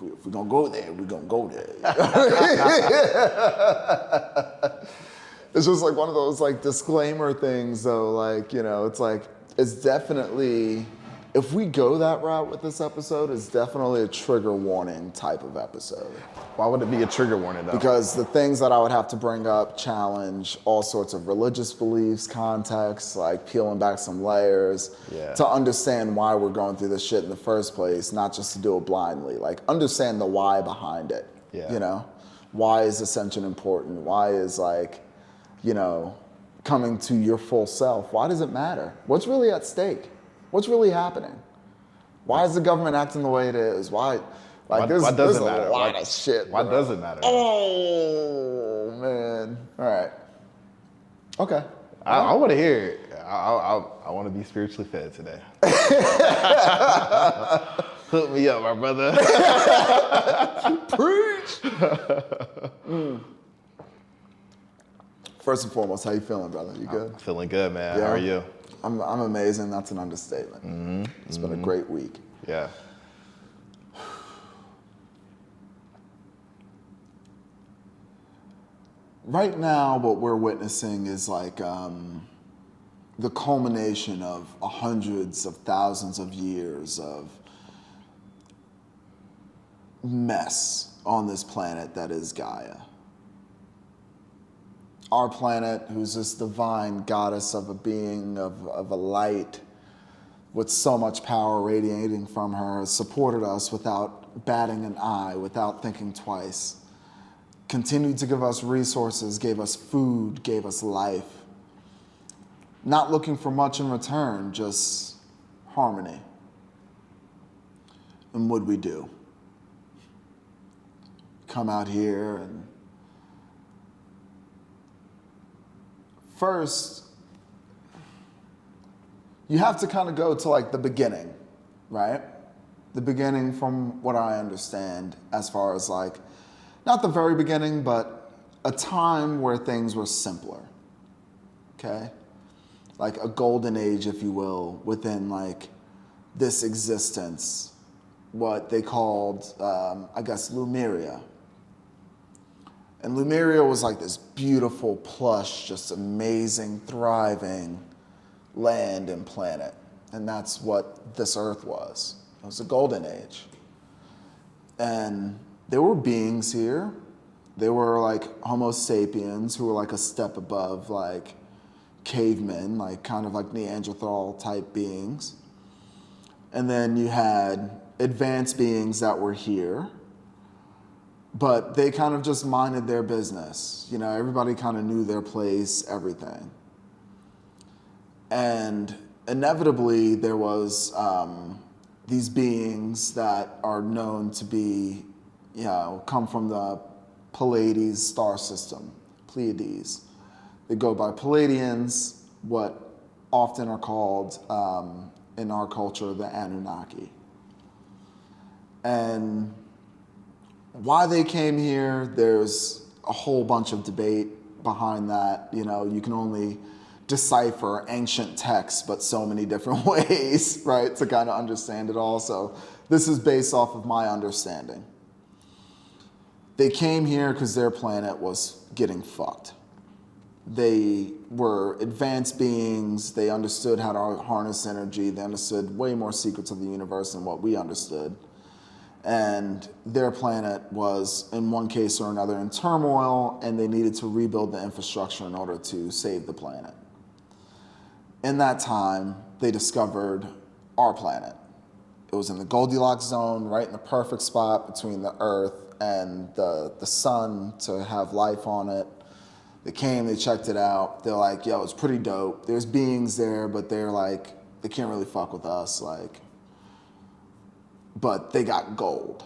if we're gonna go there, we're gonna go there. It's just like one of those like disclaimer things though, like, you know, it's definitely, if we go that route with this episode, it's definitely a trigger warning type of episode. Why would it be a trigger warning though? Because the things that I would have to bring up challenge all sorts of religious beliefs, context, like peeling back some layers to understand why we're going through this shit in the first place, not just to do it blindly. Like understand the why behind it, you know? Why is ascension important? Why is like, you know, coming to your full self, why does it matter? What's really at stake? What's really happening? Why is the government acting the way it is? Why there's a lot of shit. Why does it matter? Oh, man. All right. Okay. I want to hear it. I want to be spiritually fed today. Hook me up, my brother. Preach. First and foremost, how you feeling, brother? You good? I'm feeling good, man. How are you? I'm amazing. That's an understatement. It's been a great week. Yeah. Right now, what we're witnessing is like the culmination of hundreds of thousands of years of mess on this planet that is Gaia. Our planet, who's this divine goddess of a being, of a light, with so much power radiating from her, has supported us without batting an eye, without thinking twice. Continued to give us resources, gave us food, gave us life. Not looking for much in return, just harmony. And what'd we do? Come out here and first, you have to kind of go to like the beginning, right? The beginning from what I understand as far as like, not the very beginning, but a time where things were simpler, okay? Like a golden age, if you will, within like this existence, what they called, I guess, Lemuria. And Lemuria was like this beautiful, plush, just amazing, thriving land and planet. And that's what this earth was. It was a golden age. And there were beings here. They were like Homo sapiens, who were like a step above like cavemen, like kind of like Neanderthal type beings. And then you had advanced beings that were here, but they kind of just minded their business. You know, everybody kind of knew their place, everything. And inevitably there was these beings that are known to be, you know, come from the Pleiades star system, Pleiades. They go by Pleiadians, what often are called in our culture the Anunnaki. And why they came here, there's a whole bunch of debate behind that. You know, you can only decipher ancient texts, but so many different ways, right, to kind of understand it all. So this is based off of my understanding. They came here because their planet was getting fucked. They were advanced beings. They understood how to harness energy. They understood way more secrets of the universe than what we understood. And their planet was, in one case or another, in turmoil, and they needed to rebuild the infrastructure in order to save the planet. In that time, they discovered our planet. It was in the Goldilocks zone, right in the perfect spot between the Earth and the sun to have life on it. They came, they checked it out. They're like, yo, it's pretty dope. There's beings there, but they're like, they can't really fuck with us, like. But they got gold.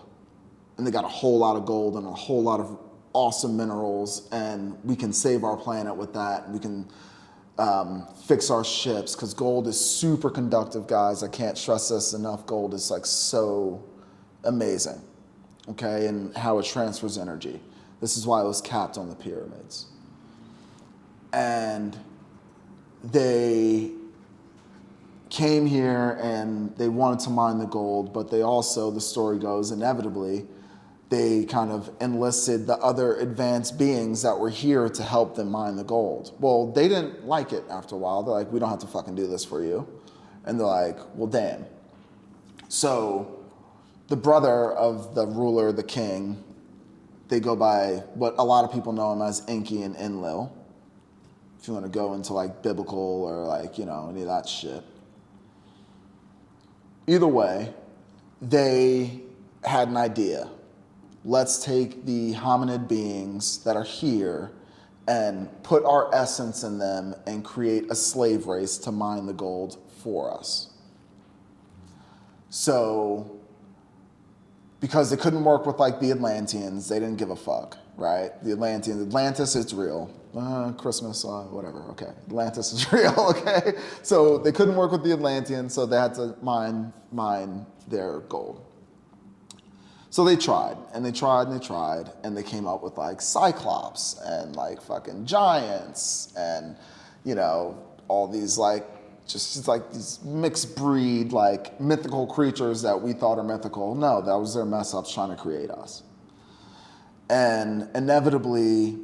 And they got a whole lot of gold and a whole lot of awesome minerals, and we can save our planet with that. We can fix our ships, because gold is super conductive, guys. I can't stress this enough. Gold is like so amazing, okay, and how it transfers energy. This is why it was capped on the pyramids. And they came here and they wanted to mine the gold, but they also, the story goes, inevitably, they kind of enlisted the other advanced beings that were here to help them mine the gold. Well, they didn't like it after a while. They're like, we don't have to fucking do this for you. And they're like, well, damn. So the brother of the ruler, the king, they go by what a lot of people know him as Enki and Enlil. If you want to go into like biblical or like, you know, any of that shit. Either way, they had an idea. Let's take the hominid beings that are here and put our essence in them and create a slave race to mine the gold for us. So, because they couldn't work with like the Atlanteans, they didn't give a fuck, right? The Atlanteans, Atlantis, it's real. Christmas, whatever, okay. Atlantis is real, okay? So they couldn't work with the Atlanteans, so they had to mine their gold. So they tried, and they tried, and they tried, and they came up with like Cyclops and like fucking giants and, you know, all these like, just like these mixed breed, like mythical creatures that we thought are mythical. No, that was their mess ups trying to create us. And inevitably,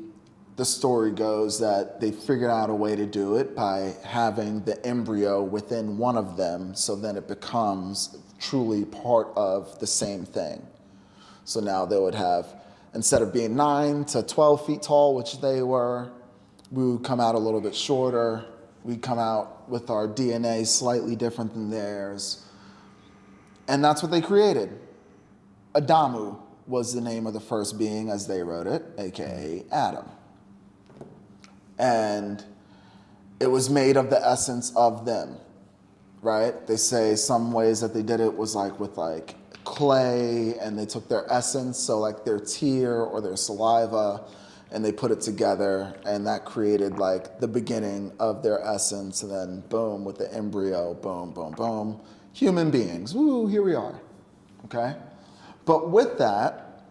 the story goes that they figured out a way to do it by having the embryo within one of them, so then it becomes truly part of the same thing. So now they would have, instead of being 9 to 12 feet tall, which they were, we would come out a little bit shorter. We'd come out with our DNA slightly different than theirs. And that's what they created. Adamu was the name of the first being as they wrote it, aka Adam. And it was made of the essence of them, right? They say some ways that they did it was like with like clay, and they took their essence, so like their tear or their saliva, and they put it together, and that created like the beginning of their essence, and then boom, with the embryo, boom, boom, boom, human beings. Woo, here we are, okay? But with that,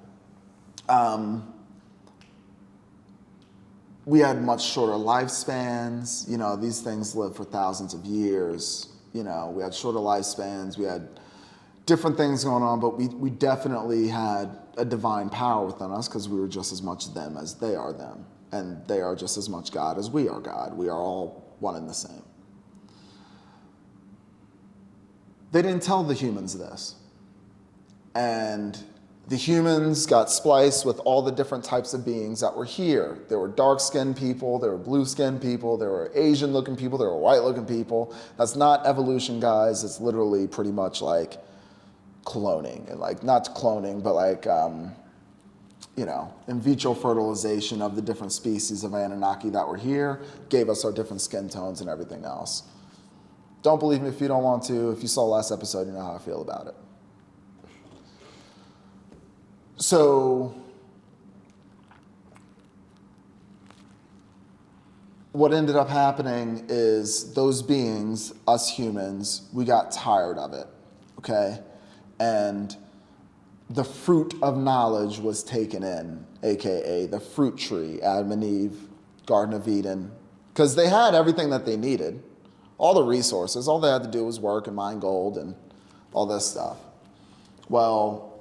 we had much shorter lifespans. You know, these things live for thousands of years. You know, we had shorter lifespans. We had different things going on, but we definitely had a divine power within us because we were just as much them as they are them. And they are just as much God as we are God. We are all one and the same. They didn't tell the humans this. And the humans got spliced with all the different types of beings that were here. There were dark-skinned people, there were blue-skinned people, there were Asian-looking people, there were white-looking people. That's not evolution, guys. It's literally pretty much like cloning. And like, not cloning, but like, you know, in vitro fertilization of the different species of Anunnaki that were here, gave us our different skin tones and everything else. Don't believe me if you don't want to. If you saw last episode, you know how I feel about it. So, what ended up happening is those beings, us humans, we got tired of it, okay? And the fruit of knowledge was taken in, aka the fruit tree, Adam and Eve, Garden of Eden, because they had everything that they needed, all the resources. All they had to do was work and mine gold and all this stuff. Well,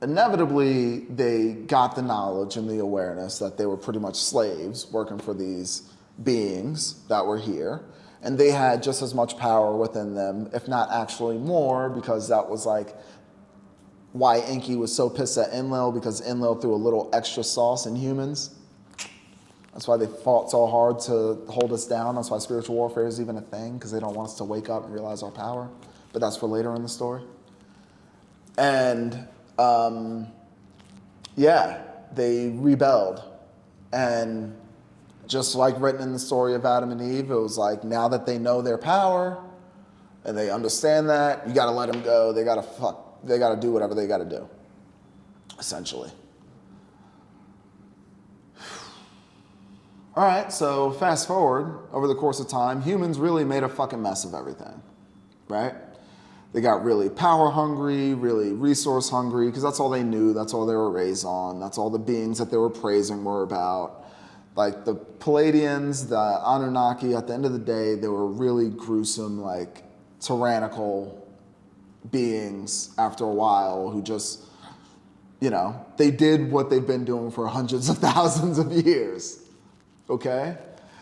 inevitably, they got the knowledge and the awareness that they were pretty much slaves working for these beings that were here. And they had just as much power within them, if not actually more, because that was like why Enki was so pissed at Enlil, because Enlil threw a little extra sauce in humans. That's why they fought so hard to hold us down. That's why spiritual warfare is even a thing, because they don't want us to wake up and realize our power. But that's for later in the story. And yeah, they rebelled. And just like written in the story of Adam and Eve, it was like, now that they know their power and they understand that, you got to let them go. They got to do whatever they got to do, essentially. All right, so fast forward over the course of time, humans really made a fucking mess of everything, right? They got really power hungry, really resource hungry, because that's all they knew, that's all they were raised on, that's all the beings that they were praising were about. Like the Palladians, the Anunnaki, at the end of the day, they were really gruesome, like tyrannical beings after a while who just, they did what they've been doing for hundreds of thousands of years, okay?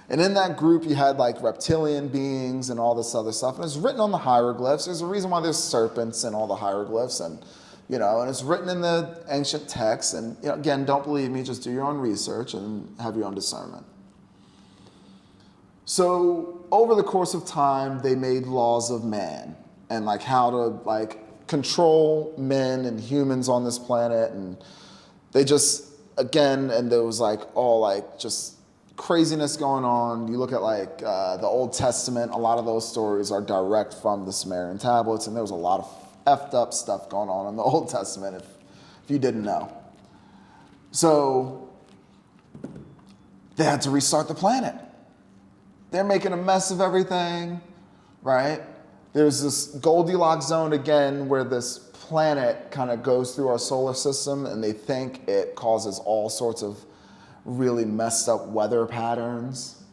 And in that group, you had like reptilian beings and all this other stuff. And it's written on the hieroglyphs. There's a reason why there's serpents in all the hieroglyphs. And, and it's written in the ancient texts. And, again, don't believe me. Just do your own research and have your own discernment. So over the course of time, they made laws of man and like how to like control men and humans on this planet. And they just, again, and there was like all like just craziness going on. You look at like the Old Testament, a lot of those stories are direct from the Sumerian tablets, and there was a lot of effed up stuff going on in the Old Testament if you didn't know. So they had to restart the planet. They're making a mess of everything, right? There's this Goldilocks zone again where this planet kind of goes through our solar system, and they think it causes all sorts of really messed up weather patterns,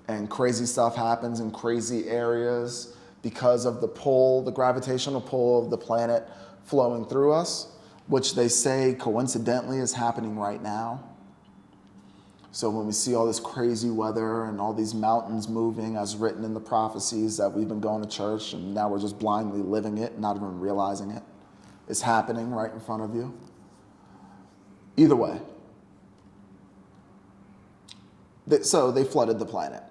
and crazy stuff happens in crazy areas because of the gravitational pull of the planet flowing through us, which they say coincidentally is happening right now. So when we see all this crazy weather and all these mountains moving as written in the prophecies that we've been going to church and now we're just blindly living it, not even realizing it, it's happening right in front of you. Either way. So they flooded the planet.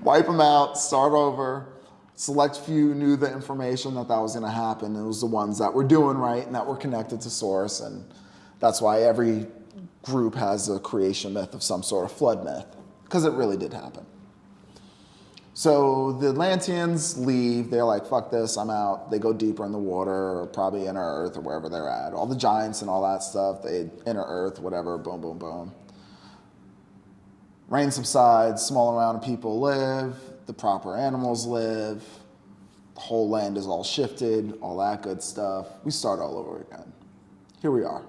Wipe them out, start over. Select few knew the information that was going to happen. It was the ones that were doing right and that were connected to source. And that's why every group has a creation myth of some sort of flood myth, because it really did happen. So the Atlanteans leave. They're like, fuck this, I'm out. They go deeper in the water, or probably inner Earth, or wherever they're at. All the giants and all that stuff, they inner Earth, whatever, boom, boom, boom. Rain subsides, small amount of people live, the proper animals live, the whole land is all shifted, all that good stuff. We start all over again. Here we are,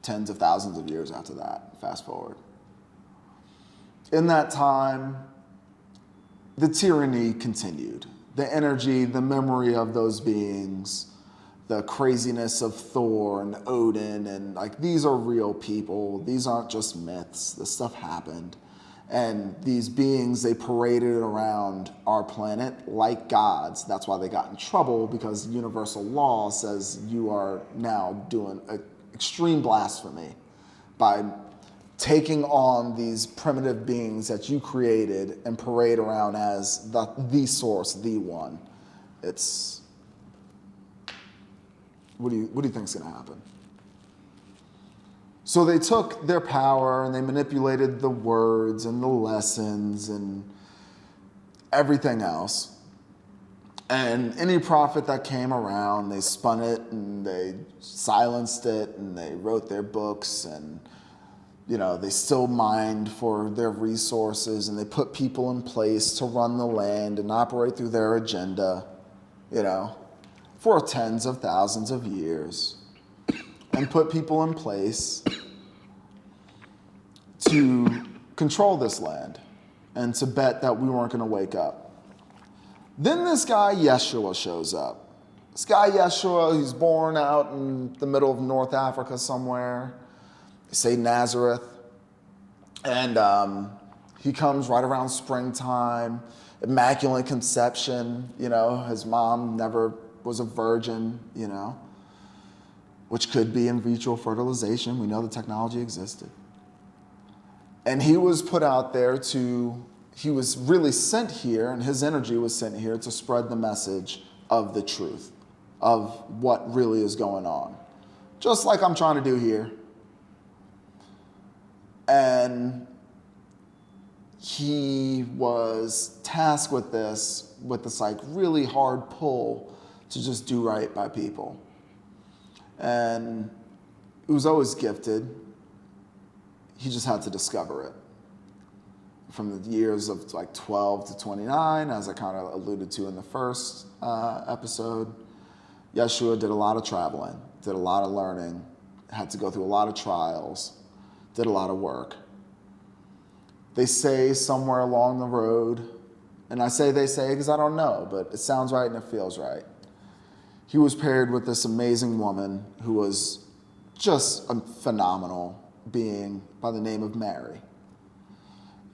tens of thousands of years after that, fast forward. In that time, the tyranny continued. The energy, the memory of those beings, the craziness of Thor and Odin, and like these are real people. These aren't just myths. This stuff happened. And these beings, they paraded around our planet like gods. That's why they got in trouble, because universal law says you are now doing extreme blasphemy by taking on these primitive beings that you created and parade around as the source, the one. It's, what do you think is going to happen? So they took their power and they manipulated the words and the lessons and everything else. And any prophet that came around, they spun it and they silenced it and they wrote their books, and they still mined for their resources, and they put people in place to run the land and operate through their agenda, for tens of thousands of years, and put people in place to control this land and to bet that we weren't going to wake up. Then this guy Yeshua shows up. This guy Yeshua, he's born out in the middle of North Africa somewhere. Say Nazareth, and he comes right around springtime, immaculate conception, his mom never was a virgin, which could be in vitro fertilization. We know the technology existed. And he was put out there he was really sent here, and his energy was sent here to spread the message of the truth, of what really is going on. Just like I'm trying to do here. And he was tasked with this like really hard pull to just do right by people. And he was always gifted. He just had to discover it. From the years of like 12 to 29, as I kind of alluded to in the first episode, Yeshua did a lot of traveling, did a lot of learning, had to go through a lot of trials, did a lot of work. They say somewhere along the road, and I say they say because I don't know, but it sounds right and it feels right. He was paired with this amazing woman who was just a phenomenal being by the name of Mary.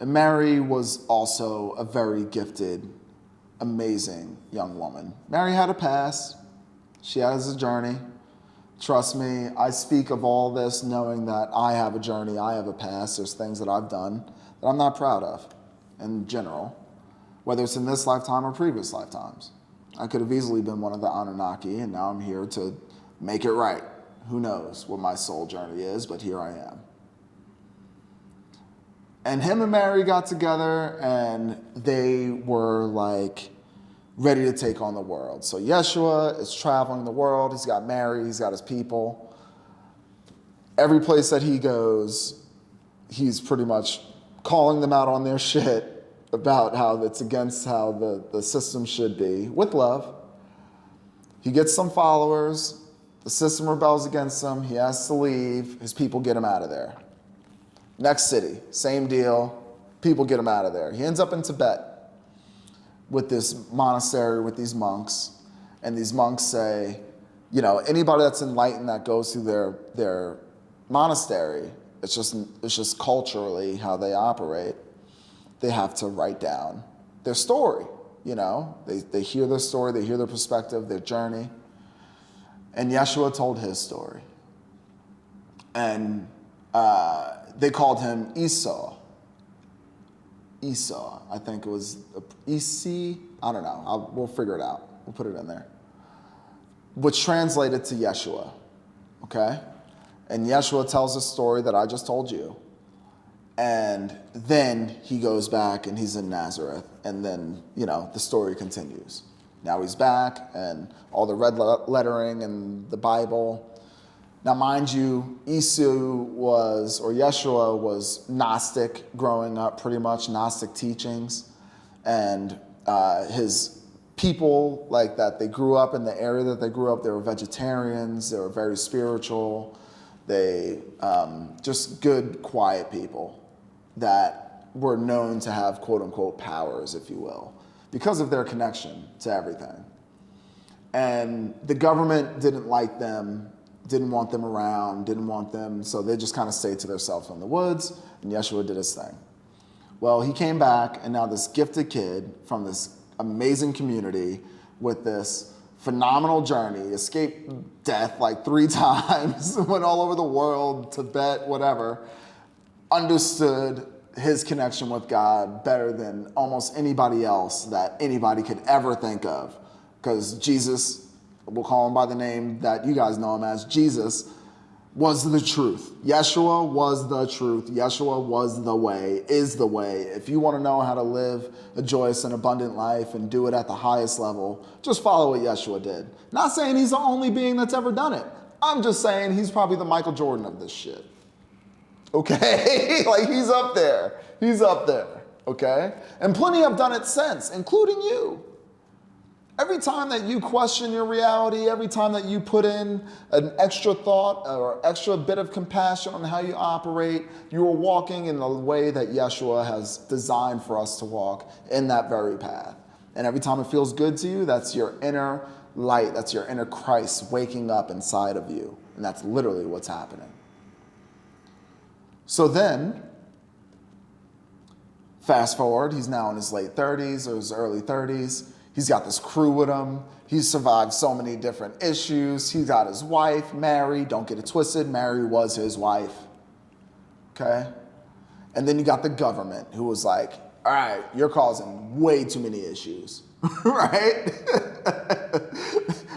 And Mary was also a very gifted, amazing young woman. Mary had a past. She has a journey. Trust me, I speak of all this knowing that I have a journey, I have a past. There's things that I've done that I'm not proud of in general, whether it's in this lifetime or previous lifetimes. I could have easily been one of the Anunnaki, and now I'm here to make it right. Who knows what my soul journey is, but here I am. And him and Mary got together, and they were like ready to take on the world. So Yeshua is traveling the world. He's got Mary, he's got his people. Every place that he goes, he's pretty much calling them out on their shit about how it's against how the system should be, with love. He gets some followers. The system rebels against him. He has to leave. His people get him out of there. Next city, same deal. People get him out of there. He ends up in Tibet with this monastery with these monks. And these monks say, you know, anybody that's enlightened that goes through their monastery, it's just culturally how they operate. They have to write down their story, you know. They hear their story, they hear their perspective, their journey. And Yeshua told his story. And they called him Esau. Esau, I think it was EC, I don't know, we'll figure it out. We'll put it in there. Which translated to Yeshua, okay? And Yeshua tells a story that I just told you. And then he goes back and he's in Nazareth. And then, you know, the story continues. Now he's back and all the red lettering and the Bible. Now, mind you, Yeshua was Gnostic growing up, pretty much Gnostic teachings. And his people, like that, they grew up in the area that they grew up, they were vegetarians, they were very spiritual. They just good, quiet people that were known to have quote unquote powers, if you will, because of their connection to everything. And the government didn't like them, didn't want them around, didn't want them, so they just kind of stayed to themselves in the woods, and Yeshua did his thing. Well, he came back, and now this gifted kid from this amazing community with this phenomenal journey, escaped death like 3 times, went all over the world, Tibet, whatever, understood his connection with God better than almost anybody else that anybody could ever think of. Because Jesus, we'll call him by the name that you guys know him as, Jesus was the truth. Yeshua was the truth. Yeshua was the way, is the way. If you want to know how to live a joyous and abundant life and do it at the highest level, just follow what Yeshua did. Not saying he's the only being that's ever done it. I'm just saying he's probably the Michael Jordan of this shit. Okay? Like he's up there. He's up there. Okay? And plenty have done it since, including you. Every time that you question your reality, every time that you put in an extra thought or extra bit of compassion on how you operate, you are walking in the way that Yeshua has designed for us to walk in that very path. And every time it feels good to you, that's your inner light, that's your inner Christ waking up inside of you. And that's literally what's happening. So then, fast forward, he's now in his late 30s or his early 30s. He's got this crew with him. He's survived so many different issues. He's got his wife, Mary. Don't get it twisted. Mary was his wife. Okay? And then you got the government who was like, all right, you're causing way too many issues. Right?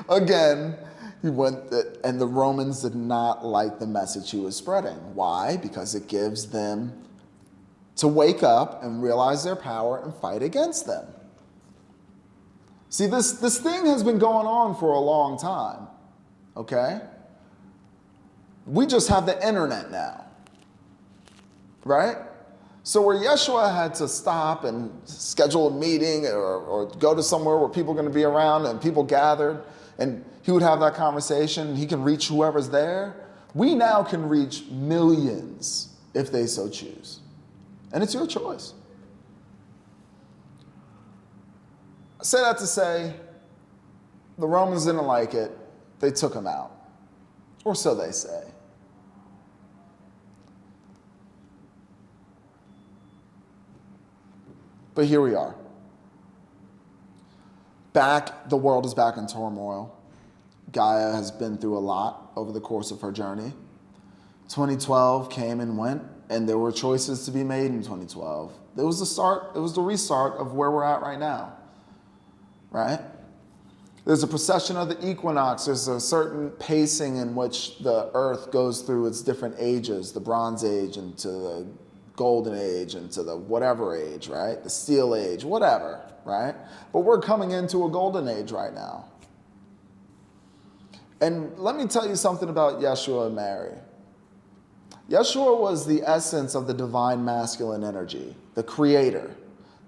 Again, he went, and the Romans did not like the message he was spreading. Why? Because it gives them to wake up and realize their power and fight against them. See, this thing has been going on for a long time, okay? We just have the internet now, right? So where Yeshua had to stop and schedule a meeting or go to somewhere where people are going to be around and people gathered, and he would have that conversation, and he can reach whoever's there, we now can reach millions if they so choose. And it's your choice. I say that to say, the Romans didn't like it. They took him out. Or so they say. But here we are. The world is back in turmoil. Gaia has been through a lot over the course of her journey. 2012 came and went, and there were choices to be made in 2012. It was the restart of where we're at right now, right? There's a precession of the equinox. There's a certain pacing in which the earth goes through its different ages, the Bronze Age into the Golden Age into the whatever age, right? The Steel Age, whatever, right? But we're coming into a Golden Age right now. And let me tell you something about Yeshua and Mary. Yeshua was the essence of the divine masculine energy, the creator,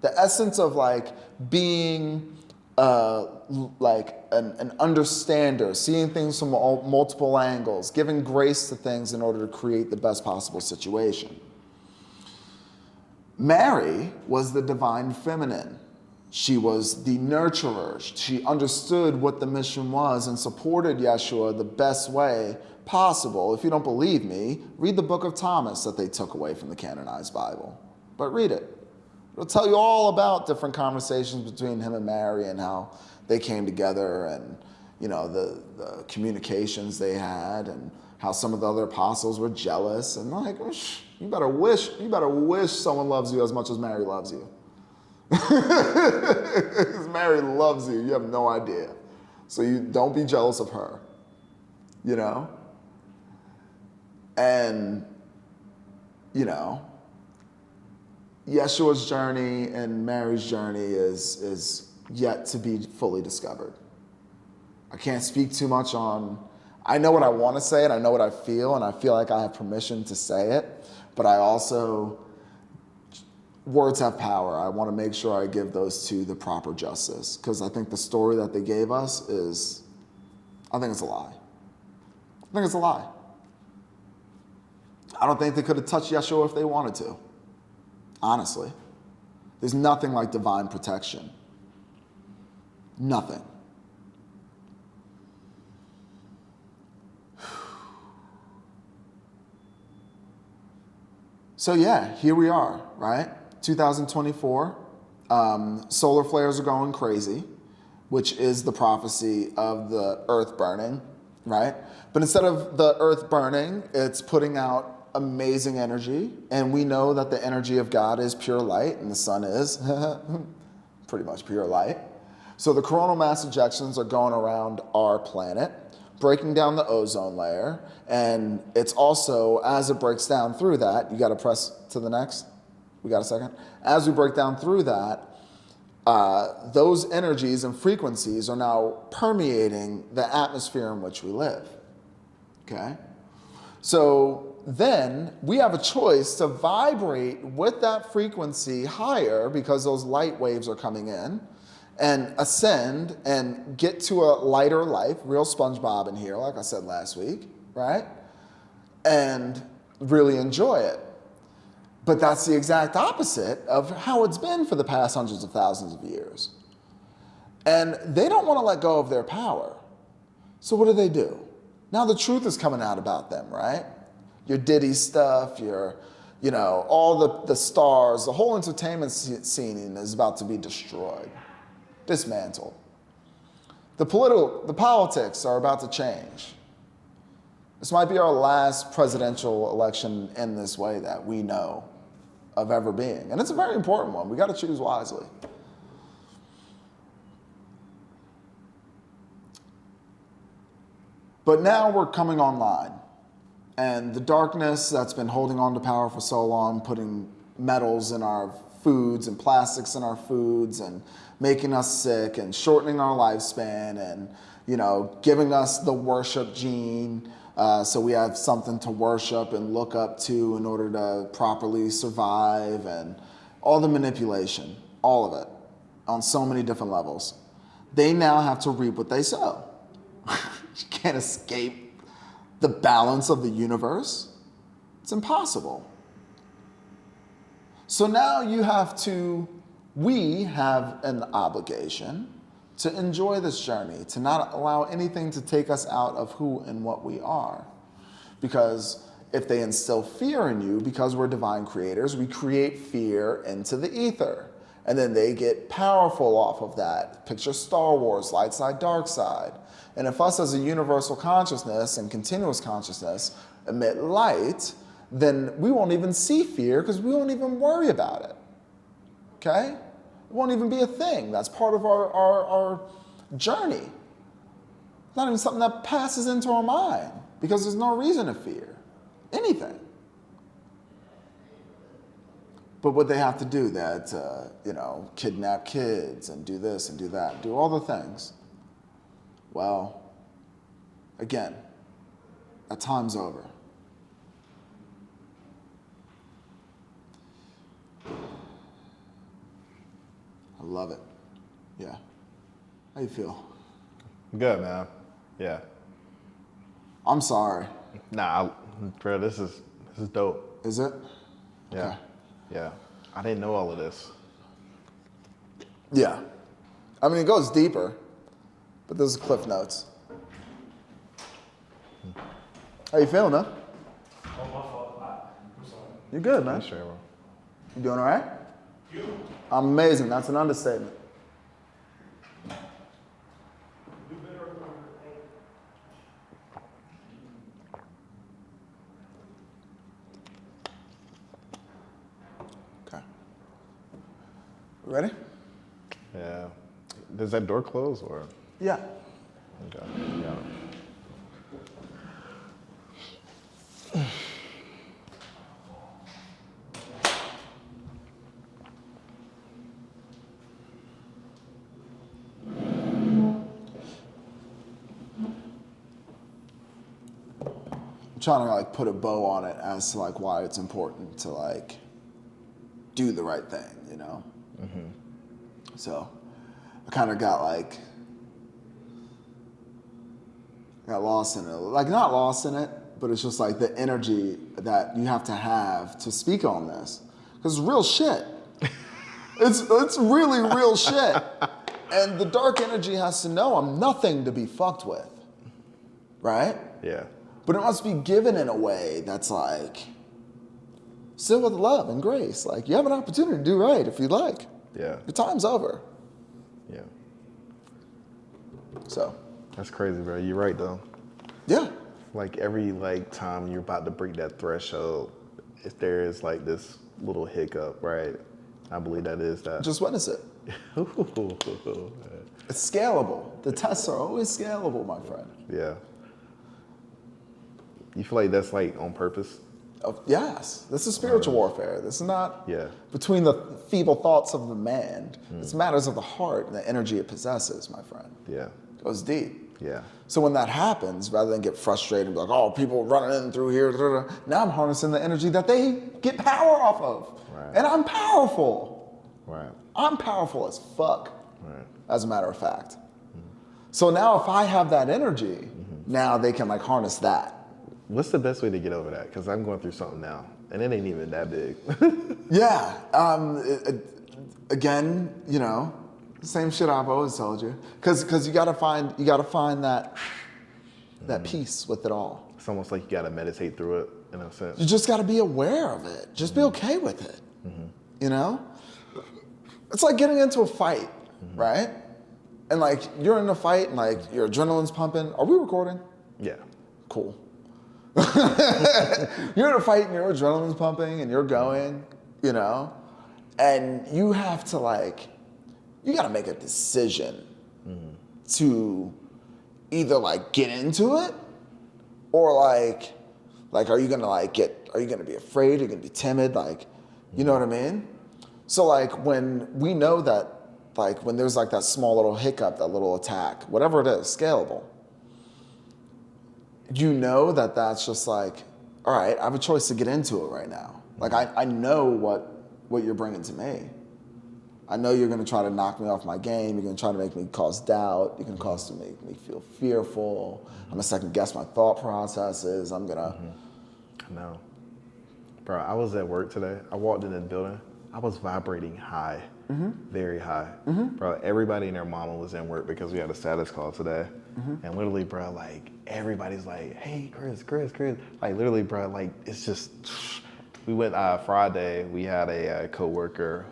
the essence of like being like an understander, seeing things from multiple angles, giving grace to things in order to create the best possible situation. Mary was the divine feminine. She was the nurturer. She understood what the mission was and supported Yeshua the best way possible. If you don't believe me, read the book of Thomas that they took away from the canonized Bible. But read it. It'll tell you all about different conversations between him and Mary and how they came together and, you know, the communications they had and how some of the other apostles were jealous and like, you better wish someone loves you as much as Mary loves you. Because Mary loves you, you have no idea. So you don't be jealous of her, you know? And, you know, Yeshua's journey and Mary's journey is yet to be fully discovered. I can't speak too much on, I know what I want to say and I know what I feel, and I feel like I have permission to say it, but I also, words have power. I want to make sure I give those two the proper justice, because I think the story that they gave us I think it's a lie. I think it's a lie. I don't think they could have touched Yeshua if they wanted to. Honestly. There's nothing like divine protection. Nothing. So yeah, here we are, right? 2024. Solar flares are going crazy, which is the prophecy of the earth burning, right? But instead of the earth burning, it's putting out amazing energy. And we know that the energy of God is pure light, and the sun is pretty much pure light. So the coronal mass ejections are going around our planet, breaking down the ozone layer. And it's also, as it breaks down through that, you got to press to the next. We got a second? As we break down through that, those energies and frequencies are now permeating the atmosphere in which we live. Okay? So then we have a choice to vibrate with that frequency higher, because those light waves are coming in, and ascend and get to a lighter life, real SpongeBob in here, like I said last week, right? And really enjoy it. But that's the exact opposite of how it's been for the past hundreds of thousands of years. And they don't want to let go of their power. So what do? Now the truth is coming out about them, right? Your Diddy stuff, your, you know, all the stars, the whole entertainment scene is about to be destroyed, dismantled. The politics are about to change. This might be our last presidential election in this way that we know of ever being. And it's a very important one. We got to choose wisely. But now we're coming online. And the darkness that's been holding on to power for so long, putting metals in our foods and plastics in our foods and making us sick and shortening our lifespan and, you know, giving us the worship gene, so we have something to worship and look up to in order to properly survive, and all the manipulation, all of it, on so many different levels. They now have to reap what they sow. You can't escape the balance of the universe. It's impossible. So now we have an obligation to enjoy this journey, to not allow anything to take us out of who and what we are. Because if they instill fear in you, because we're divine creators, we create fear into the ether. And then they get powerful off of that. Picture Star Wars, light side, dark side. And if us as a universal consciousness and continuous consciousness emit light, then we won't even see fear because we won't even worry about it. Okay? It won't even be a thing. That's part of our journey. It's not even something that passes into our mind because there's no reason to fear anything. But what they have to do, that, kidnap kids and do this and do that, do all the things. Well, again, that time's over. I love it. Yeah. How you feel? Good, man. Yeah. I'm sorry. Nah, bro, this is dope. Is it? Yeah. Okay. Yeah. I didn't know all of this. Yeah. I mean, it goes deeper, but this is Cliff Notes. How you feeling, man? Oh, my fault. I'm sorry. You good, man? Sure, bro. You doing all right? You? I'm amazing. That's an understatement. You better remember. Okay. Ready? Yeah. Does that door close or? Yeah. Okay. Yeah. I'm trying to put a bow on it as to why it's important to do the right thing, you know? Mm-hmm. So I kind of got lost in it. Not lost in it, but it's just the energy that you have to speak on this. Because it's real shit. It's really real shit. And the dark energy has to know I'm nothing to be fucked with. Right? Yeah. But it must be given in a way that's still with love and grace. You have an opportunity to do right if you like. Yeah. Your time's over. Yeah. So. That's crazy, bro. You're right, though. Yeah. Every time you're about to break that threshold, if there is this little hiccup, right? I believe that is that. Just witness it. It's scalable. The tests are always scalable, my friend. Yeah. You feel like that's on purpose? Oh, yes. This is spiritual warfare. This is not between the feeble thoughts of the man. It's matters of the heart and the energy it possesses, my friend. Yeah. It goes deep. Yeah. So when that happens, rather than get frustrated and be oh, people running in through here, now I'm harnessing the energy that they get power off of. Right. And I'm powerful. Right. I'm powerful as fuck, Right. as a matter of fact. So now if I have that energy, now they can harness that. What's the best way to get over that? Because I'm going through something now, and it ain't even that big. Yeah. Again, same shit I've always told you. Because you gotta find that peace with it all. It's almost like you gotta meditate through it, in a sense. You just gotta be aware of it. Just be okay with it. It's like getting into a fight, right? And you're in a fight and your adrenaline's pumping. Are we recording? Yeah. Cool. You're in a fight and your adrenaline's pumping and you're going, and you have to you got to make a decision to either get into it or are you going to are you going to be afraid? Are you going to be timid? You know what I mean? So when we know that when there's that small little hiccup, that little attack, whatever it is, scalable, that's just all right, I have a choice to get into it right now. I know what you're bringing to me. I know you're going to try to knock me off my game. You're going to try to make me cause doubt. You're going to make me feel fearful. I'm going to second guess my thought processes. I'm going to. I know. Bro, I was at work today. I walked in the building I was vibrating high, very high. Bro, everybody and their mama was in work because we had a status call today. And literally, bro, like, everybody's like, hey, Chris. Like, literally, bro, like, it's just, we went Friday, we had a coworker,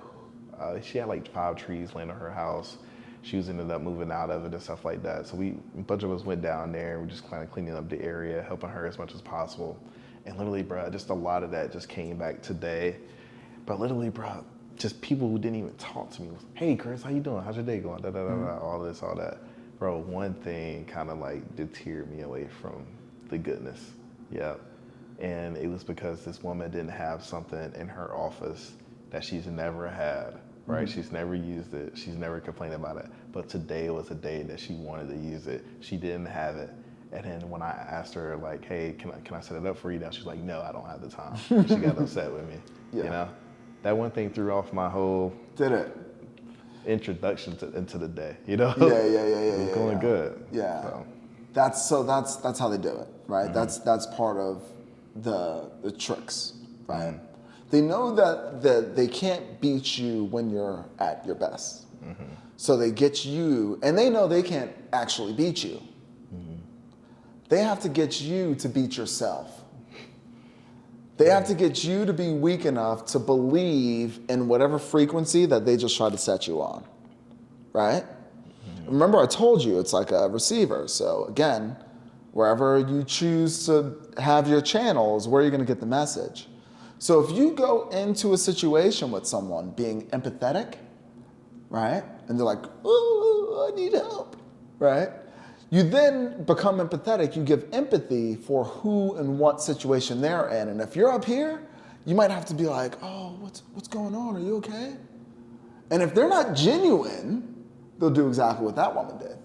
she had like 5 trees laying on her house. She was ended up moving out of it and stuff like that. So a bunch of us went down there. We're just kind of cleaning up the area, helping her as much as possible. And literally, bro, just a lot of that just came back today. But literally, bro, just people who didn't even talk to me was, hey, Chris, how you doing? How's your day going? All this, all that. Bro, one thing kind of like deterred me away from the goodness. Yep. And it was because this woman didn't have something in her office that she's never had. Right, she's never used it. She's never complained about it. But today was a day that she wanted to use it. She didn't have it. And then when I asked her, like, hey, can I set it up for you now? She's like, no, I don't have the time. She got upset with me. Yeah. You know, that one thing threw off my whole introduction into the day. You know, it was going good. Yeah, so. That's how they do it, right? That's part of the tricks, right? They know that they can't beat you when you're at your best. So they get you, and they know they can't actually beat you. They have to get you to beat yourself. They have to get you to be weak enough to believe in whatever frequency that they just try to set you on, right? Remember I told you it's like a receiver. So again, wherever you choose to have your channels, where you're gonna get the message. So if you go into a situation with someone being empathetic, right? And they're like, oh, I need help, right? You then become empathetic. You give empathy for who and what situation they're in. And if you're up here, you might have to be like, oh, what's going on? Are you okay? And if they're not genuine, they'll do exactly what that woman did.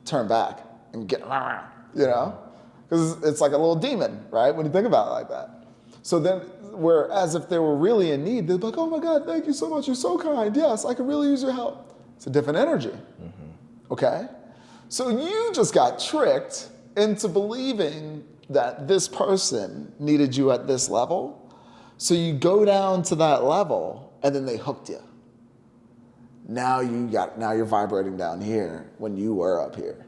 Turn back and get, you know? Because it's like a little demon, right? When you think about it like that. So then, whereas if they were really in need, they'd be like, oh my God, thank you so much. You're so kind. Yes, I could really use your help. It's a different energy, okay? So you just got tricked into believing that this person needed you at this level. So you go down to that level and then they hooked you. Now you're vibrating down here when you were up here.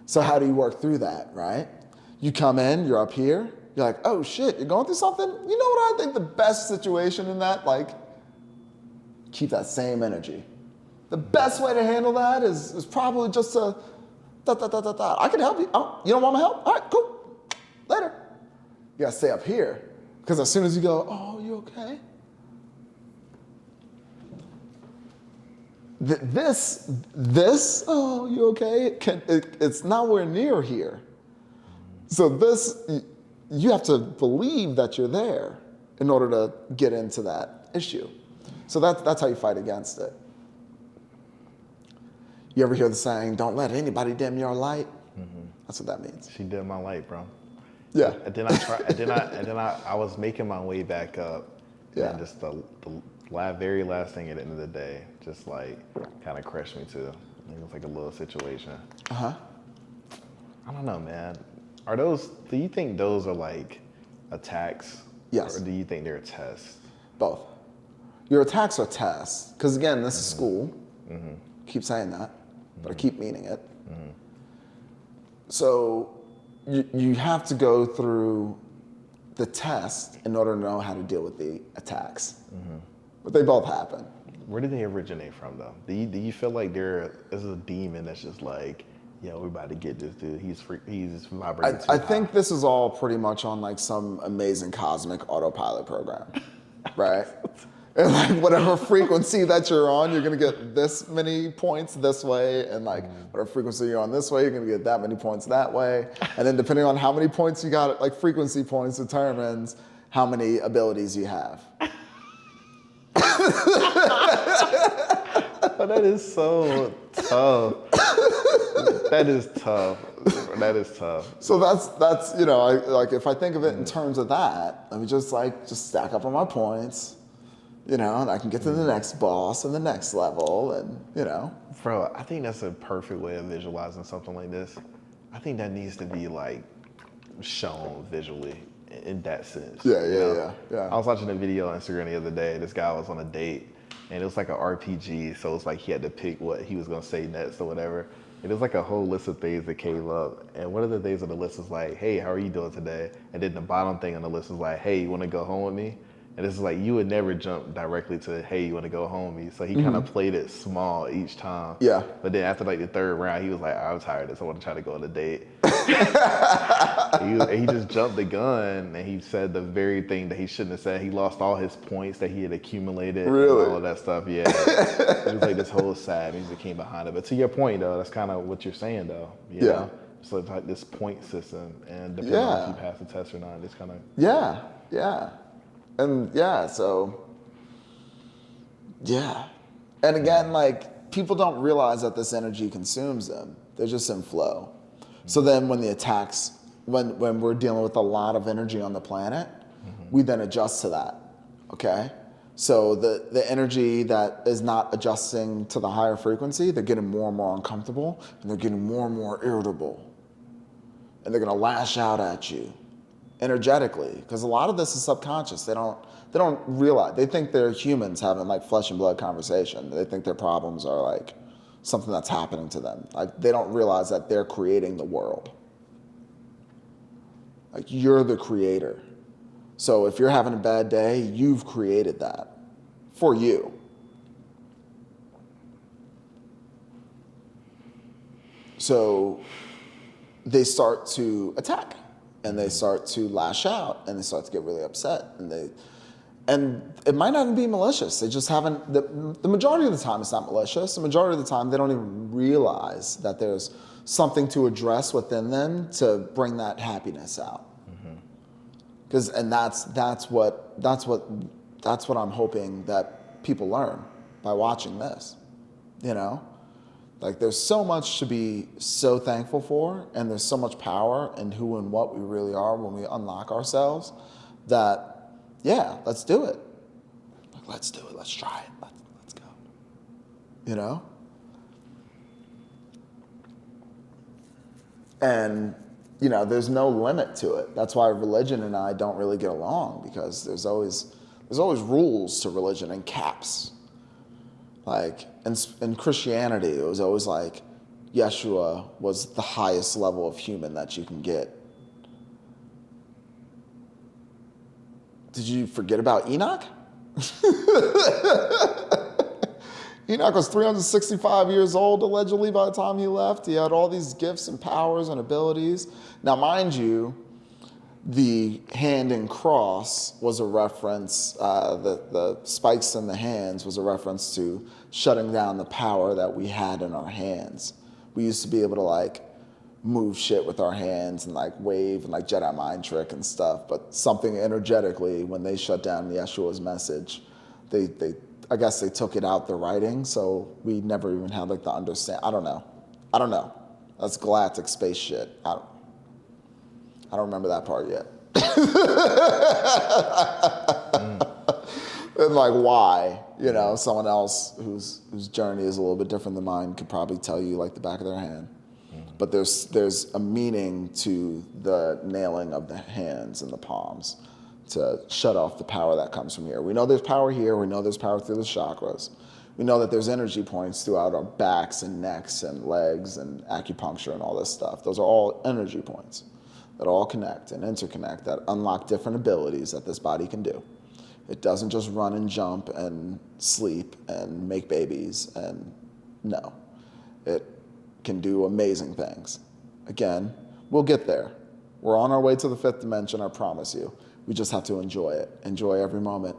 So how do you work through that, right? You come in, you're up here, you're like, oh shit, you're going through something? You know what I think the best situation in that, like, keep that same energy. The best way to handle that is probably just to, I can help you. Oh, you don't want my help? All right, cool, later. You gotta stay up here, because as soon as you go, oh, you okay? This, oh, you okay? It's nowhere near here. So this, you have to believe that you're there in order to get into that issue. So that's how you fight against it. You ever hear the saying, don't let anybody dim your light? That's what that means. She dimmed my light, bro. Yeah. And then I was making my way back up. Yeah. And just the very last thing at the end of the day, just like kind of crushed me too. It was like a little situation. I don't know, man. Do you think those are like attacks? Yes. Or do you think they're tests? Both. Your attacks are tests. Because again, this is school. Keep saying that, but I keep meaning it. So you have to go through the test in order to know how to deal with the attacks. But they both happen. Where do they originate from, though? Do you feel like there is a demon that's just like, yo, we're about to get this dude. He's vibrating too high. I think this is all pretty much on like some amazing cosmic autopilot program, right? And like whatever frequency that you're on, you're gonna get this many points this way, and like whatever frequency you're on this way, you're gonna get that many points that way. And then depending on how many points you got, like frequency points determines how many abilities you have. Oh, that is so tough. That is tough. That is tough. So that's you know, like if I think of it in terms of that, let me just stack up on my points, you know, and I can get to the next boss and the next level, and you know. Bro, I think that's a perfect way of visualizing something like this. I think that needs to be like shown visually. in that sense. Yeah, you yeah, know? yeah. I was watching a video on Instagram the other day. This guy was on a date, and it was like an RPG. So it's like he had to pick what he was gonna say next or whatever. And there's like a whole list of things that came up. And one of the things on the list was like, "Hey, how are you doing today?" And then the bottom thing on the list was like, "Hey, you want to go home with me?" And this is like, you would never jump directly to, "Hey, you want to go home with me?" So he kind of played it small each time. Yeah. But then after like the third round, he was like, "I'm tired of this. I want to try to go on a date." he just jumped the gun, and he said the very thing that he shouldn't have said. He lost all his points that he had accumulated. Really? And all of that stuff. Yeah. It was like this whole sad music came behind it. But to your point, though, that's kind of what you're saying, though. You know? So it's like this point system, and depending on if you pass the test or not, it's kind of... Yeah, yeah. And yeah, so, yeah. And again, like, people don't realize that this energy consumes them. They're just in flow. So then when the attacks, when we're dealing with a lot of energy on the planet, we then adjust to that, okay? So the energy that is not adjusting to the higher frequency, they're getting more and more uncomfortable, and they're getting more and more irritable. And they're gonna lash out at you energetically, because a lot of this is subconscious. They don't realize. They think they're humans having like flesh and blood conversation. They think their problems are like something that's happening to them. Like, they don't realize that they're creating the world. Like, you're the creator. So if you're having a bad day, you've created that for you. So they start to attack, and they start to lash out, and they start to get really upset, and it might not even be malicious. They just haven't, the majority of the time it's not malicious. The majority of the time they don't even realize that there's something to address within them to bring that happiness out. Because that's what I'm hoping that people learn by watching this, you know? Like, there's so much to be so thankful for, and there's so much power in who and what we really are when we unlock ourselves, that, yeah, let's do it. Like, let's do it, let's try it, let's go, you know? And, you know, there's no limit to it. That's why religion and I don't really get along, because there's always rules to religion and caps. Like, in Christianity, it was always like Yeshua was the highest level of human that you can get. Did you forget about Enoch? Enoch was 365 years old, allegedly, by the time he left. He had all these gifts and powers and abilities. Now, mind you, the hand and cross was a reference, the spikes in the hands was a reference to shutting down the power that we had in our hands. We used to be able to like move shit with our hands and like wave and like Jedi mind trick and stuff, but something energetically, when they shut down Yeshua's message, I guess they took it out the writing, so we never even had like the understand. I don't know. That's galactic space shit. I don't remember that part yet. And like, why? You know, someone else whose journey is a little bit different than mine could probably tell you like the back of their hand. But there's a meaning to the nailing of the hands and the palms to shut off the power that comes from here. We know there's power here. We know there's power through the chakras. We know that there's energy points throughout our backs and necks and legs and acupuncture and all this stuff. Those are all energy points that all connect and interconnect, that unlock different abilities that this body can do. It doesn't just run and jump and sleep and make babies, and no. It can do amazing things. Again, we'll get there. We're on our way to the fifth dimension, I promise you. We just have to enjoy it. Enjoy every moment.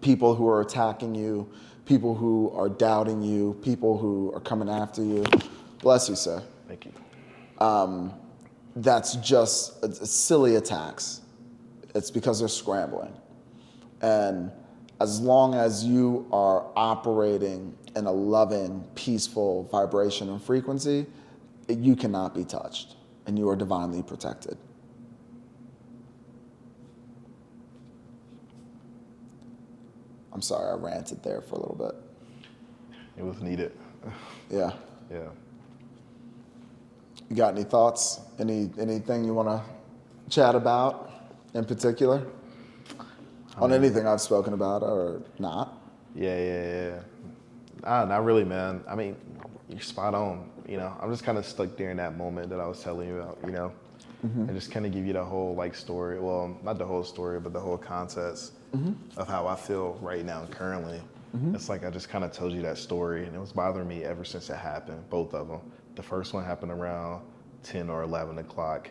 People who are attacking you, people who are doubting you, people who are coming after you. Bless you, sir. Thank you. That's just silly attacks. It's because they're scrambling. And as long as you are operating in a loving, peaceful vibration and frequency, you cannot be touched, and you are divinely protected. I'm sorry, I ranted there for a little bit. It was needed. Yeah. Yeah. You got any thoughts? Anything you want to chat about in particular? On anything I've spoken about or not? Yeah. Not really, man. I mean, you're spot on. You know, I'm just kind of stuck there in that moment that I was telling you about, you know, and just kind of give you the whole like story. Well, not the whole story, but the whole context of how I feel right now currently. It's like I just kind of told you that story, and it was bothering me ever since it happened, both of them. The first one happened around 10 or 11 o'clock.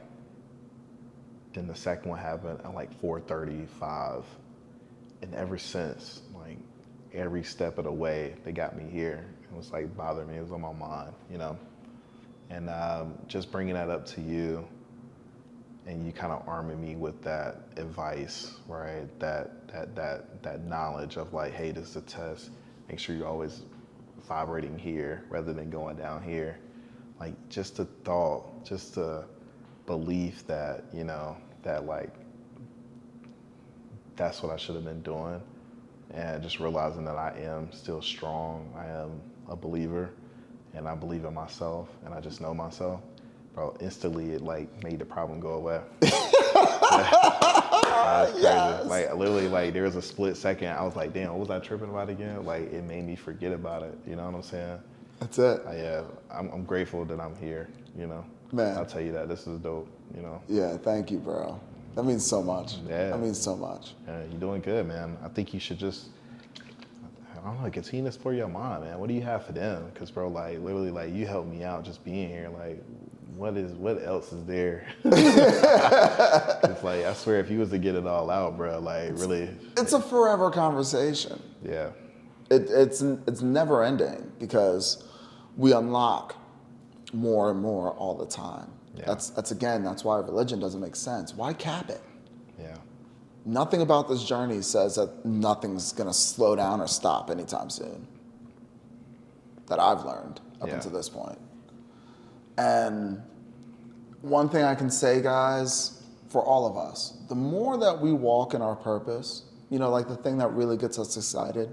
Then the second one happened at like 4:35. And ever since, like every step of the way, they got me here. It was like bothering me. It was on my mind, you know. And just bringing that up to you, and you kind of arming me with that advice, right? That knowledge of like, hey, this is a test. Make sure you're always vibrating here rather than going down here. Like just the thought, just the belief that, you know, that like that's what I should have been doing. And just realizing that I am still strong. I am a believer, and I believe in myself, and I just know myself. Bro, instantly it like made the problem go away. That's crazy. Yes. Like literally, like there was a split second. I was like, damn, what was I tripping about again? Like it made me forget about it. You know what I'm saying? That's it. Yeah, I'm grateful that I'm here. You know, Man. I'll tell you that this is dope. You know. Yeah, thank you, bro. That means so much. Yeah. That means so much. Yeah, you're doing good, man. I think you should just, I don't know, continue to explore your mind, man. What do you have for them? Because, bro, like, literally, like, you helped me out just being here. Like, what else is there? It's like, I swear, if you was to get it all out, bro, like, really. It's a forever conversation. Yeah. It's never ending because we unlock more and more all the time. Yeah. That's why religion doesn't make sense. Why cap it? Yeah. Nothing about this journey says that nothing's gonna slow down or stop anytime soon. That I've learned up Yeah. until this point. And one thing I can say, guys, for all of us, the more that we walk in our purpose, you know, like the thing that really gets us excited,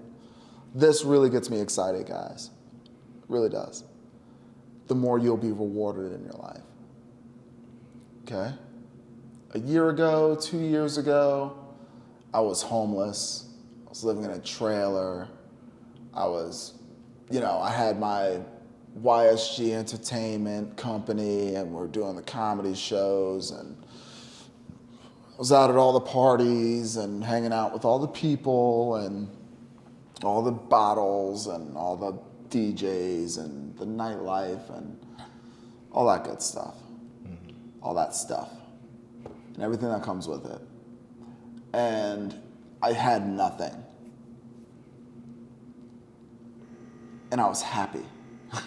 this really gets me excited, guys. It really does. The more you'll be rewarded in your life. Okay? A year ago, 2 years ago, I was homeless. I was living in a trailer. I was, you know, I had my YSG entertainment company and we're doing the comedy shows, and I was out at all the parties and hanging out with all the people and all the bottles and all the DJs and the nightlife and all that good stuff. All that stuff and everything that comes with it. And I had nothing. And I was happy,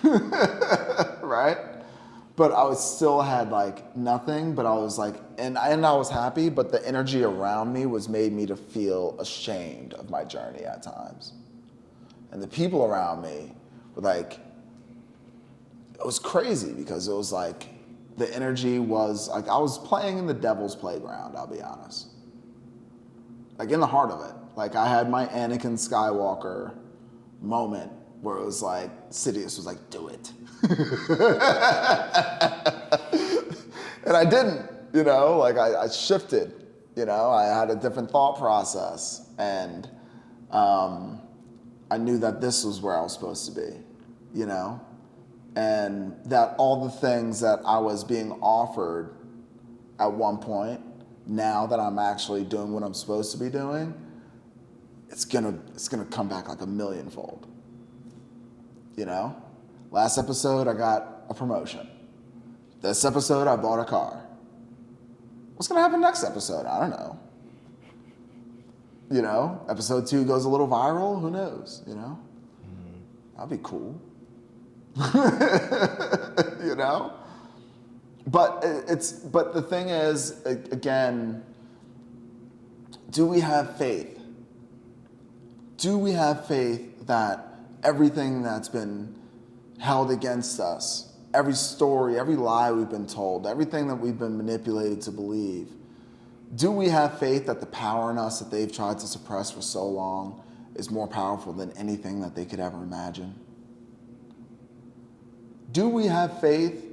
right? But I was still had like nothing, but I was like, and I was happy, but the energy around me was made me to feel ashamed of my journey at times. And the people around me were like, it was crazy because it was like, the energy was like, I was playing in the devil's playground, I'll be honest. Like in the heart of it. Like I had my Anakin Skywalker moment where it was like, Sidious was like, do it. And I didn't, you know, like I shifted, you know, I had a different thought process. And I knew that this was where I was supposed to be, you know? And that all the things that I was being offered at one point, now that I'm actually doing what I'm supposed to be doing, it's gonna come back like a millionfold. You know? Last episode, I got a promotion. This episode, I bought a car. What's gonna happen next episode? I don't know. You know? Episode 2 goes a little viral, who knows, you know? That'd be cool. You know, but the thing is, again, do we have faith? Do we have faith that everything that's been held against us, every story, every lie we've been told, everything that we've been manipulated to believe, do we have faith that the power in us that they've tried to suppress for so long is more powerful than anything that they could ever imagine? Do we have faith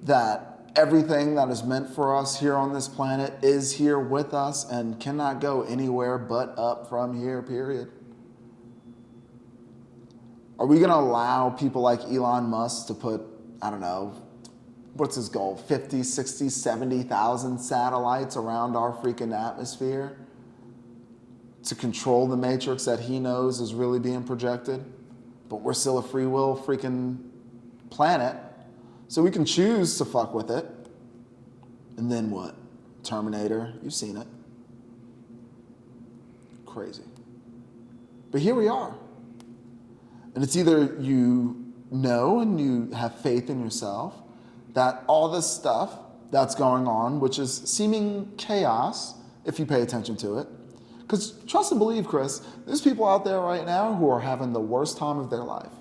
that everything that is meant for us here on this planet is here with us and cannot go anywhere but up from here, period. Are we going to allow people like Elon Musk to put, I don't know, what's his goal, 50, 60, 70,000 satellites around our freaking atmosphere to control the matrix that he knows is really being projected? But we're still a free will freaking planet, so we can choose to fuck with it. And then what? Terminator, you've seen it. Crazy. But here we are. And it's either you know and you have faith in yourself that all this stuff that's going on, which is seeming chaos if you pay attention to it. Because trust and believe, Chris, there's people out there right now who are having the worst time of their life.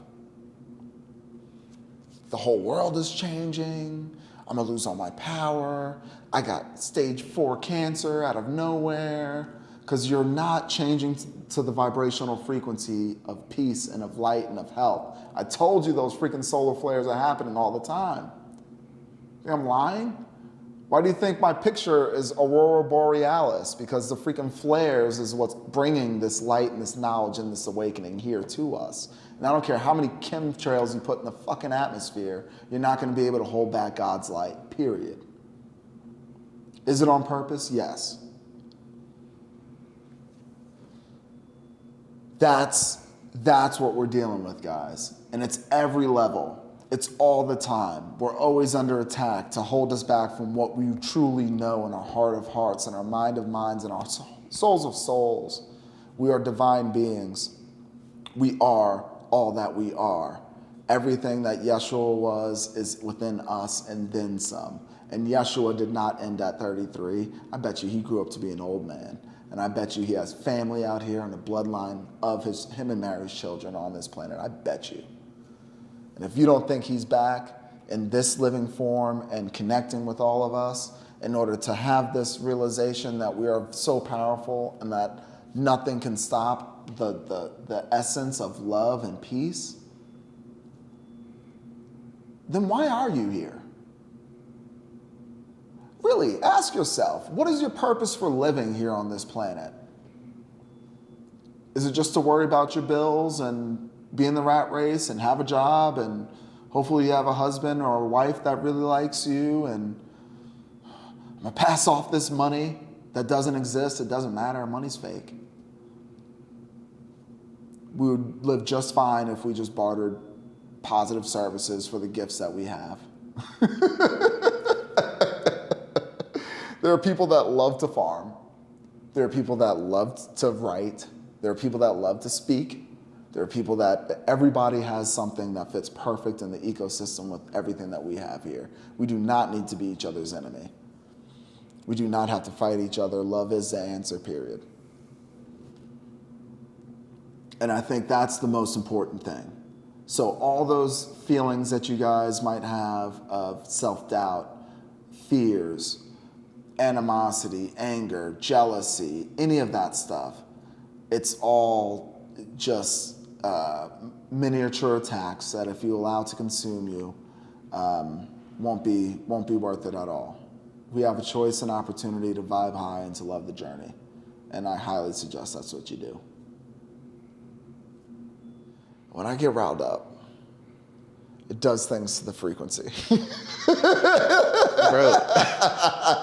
The whole world is changing. I'm gonna lose all my power. I got stage 4 cancer out of nowhere. Because you're not changing to the vibrational frequency of peace and of light and of health. I told you those freaking solar flares are happening all the time. Think I'm lying? Why do you think my picture is Aurora Borealis? Because the freaking flares is what's bringing this light and this knowledge and this awakening here to us. And I don't care how many chemtrails you put in the fucking atmosphere, you're not going to be able to hold back God's light, period. Is it on purpose? Yes. That's what we're dealing with, guys. And it's every level. It's all the time. We're always under attack to hold us back from what we truly know in our heart of hearts and our mind of minds and our souls of souls. We are divine beings. We are all that we are. Everything that Yeshua was is within us and then some. And Yeshua did not end at 33. I bet you he grew up to be an old man. And I bet you he has family out here and the bloodline of him and Mary's children on this planet. I bet you. And if you don't think he's back in this living form and connecting with all of us in order to have this realization that we are so powerful and that nothing can stop the essence of love and peace, then why are you here? Really, ask yourself, what is your purpose for living here on this planet? Is it just to worry about your bills and be in the rat race and have a job and hopefully you have a husband or a wife that really likes you and I'm gonna pass off this money that doesn't exist, it doesn't matter, money's fake. We would live just fine if we just bartered positive services for the gifts that we have. There are people that love to farm. There are people that love to write. There are people that love to speak. There are people that everybody has something that fits perfect in the ecosystem with everything that we have here. We do not need to be each other's enemy. We do not have to fight each other. Love is the answer, period. And I think that's the most important thing. So all those feelings that you guys might have of self-doubt, fears, animosity, anger, jealousy, any of that stuff, it's all just miniature attacks that if you allow to consume you, won't be worth it at all. We have a choice and opportunity to vibe high and to love the journey. And I highly suggest that's what you do. When I get riled up, it does things to the frequency. Bro,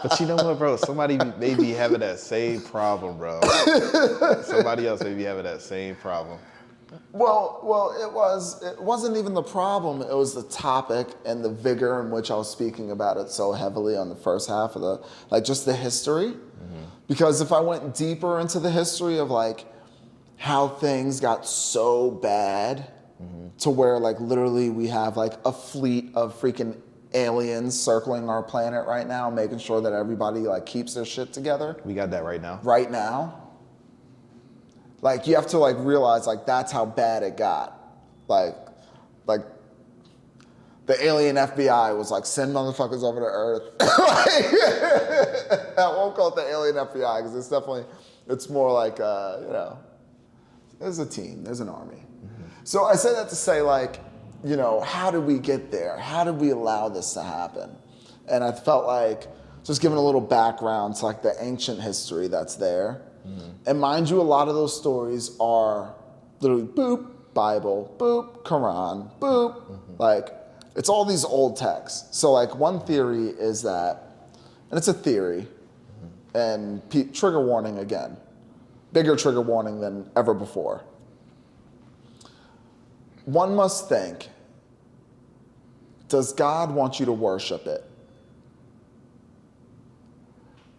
but you know what, bro? Somebody may be having that same problem, bro. Somebody else may be having that same problem. Well, it wasn't even the problem. It was the topic and the vigor in which I was speaking about it so heavily on the first half of just the history. Mm-hmm. Because if I went deeper into the history of how things got so bad to where literally we have a fleet of freaking aliens circling our planet right now, making sure that everybody keeps their shit together. We got that right now. Right now. You have to realize that's how bad it got. The alien FBI was send motherfuckers over to Earth. I won't call it the alien FBI because it's more there's a team, there's an army. Mm-hmm. So I say that to say how did we get there? How did we allow this to happen? And I felt like just giving a little background to like the ancient history that's there. And mind you, a lot of those stories are literally boop, Bible, boop, Quran, boop. Like, it's all these old texts. So like one theory is that, and it's a theory, and trigger warning again, bigger trigger warning than ever before. One must think, does God want you to worship it?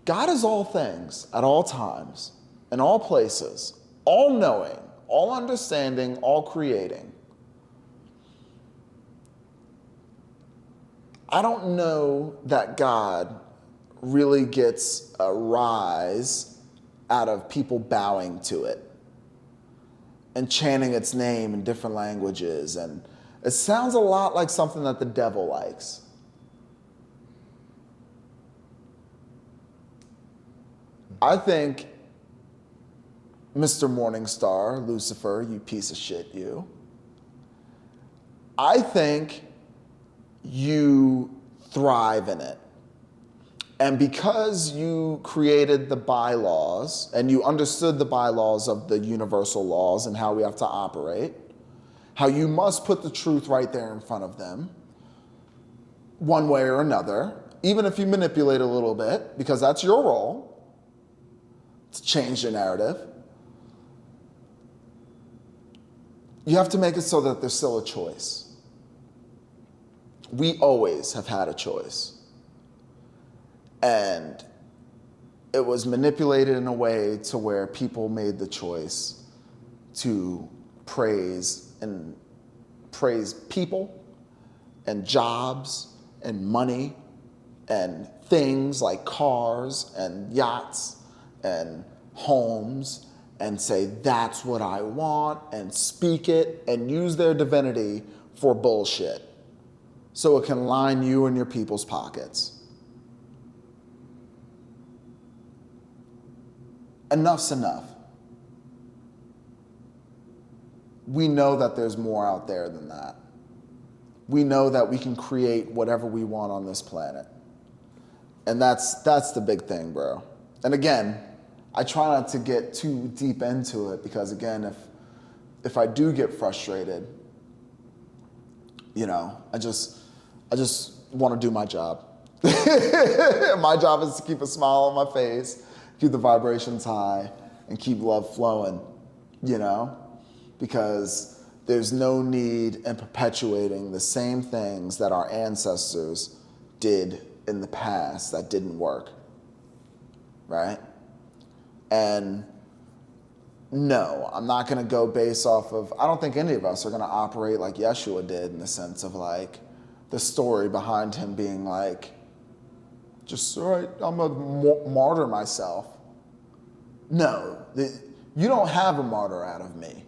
God is all things at all times, in all places, all knowing, all understanding, all creating. I don't know that God really gets a rise out of people bowing to it and chanting its name in different languages. And it sounds a lot like something that the devil likes. I think, Mr. Morningstar, Lucifer, you piece of shit, you. I think you thrive in it. And because you created the bylaws and you understood the bylaws of the universal laws and how we have to operate, how you must put the truth right there in front of them, one way or another, even if you manipulate a little bit, because that's your role, to change the narrative. You have to make it so that there's still a choice. We always have had a choice. And it was manipulated in a way to where people made the choice to praise people and jobs and money and things like cars and yachts and homes and say, that's what I want, and speak it and use their divinity for bullshit so it can line you and your people's pockets. Enough's enough. We know that there's more out there than that. We know that we can create whatever we want on this planet. And that's the big thing, bro. And again, I try not to get too deep into it because again, if I do get frustrated, you know, I just want to do my job. My job is to keep a smile on my face, keep the vibrations high, and keep love flowing, you know? Because there's no need in perpetuating the same things that our ancestors did in the past that didn't work, right? And no, I'm not going to go based off of, I don't think any of us are going to operate like Yeshua did in the sense of like the story behind him being like, just, all right, I'm going to martyr myself. No, you don't have a martyr out of me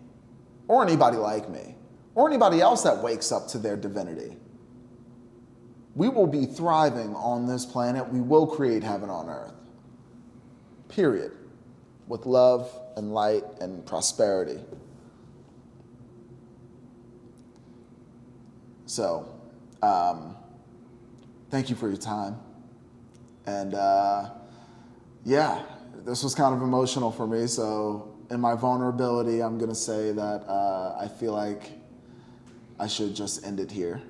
or anybody like me or anybody else that wakes up to their divinity. We will be thriving on this planet. We will create heaven on earth. Period. With love and light and prosperity. So, thank you for your time. And yeah, this was kind of emotional for me. So in my vulnerability, I'm going to say that I feel like I should just end it here.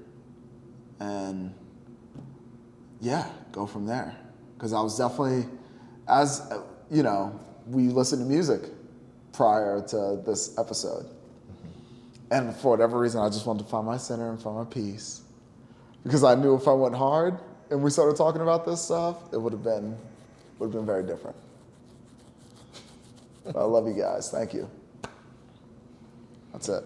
And yeah, go from there. Because I was definitely, as you know, we listened to music prior to this episode. And for whatever reason, I just wanted to find my center and find my peace. Because I knew if I went hard and we started talking about this stuff, it would have been very different. But I love you guys. Thank you. That's it.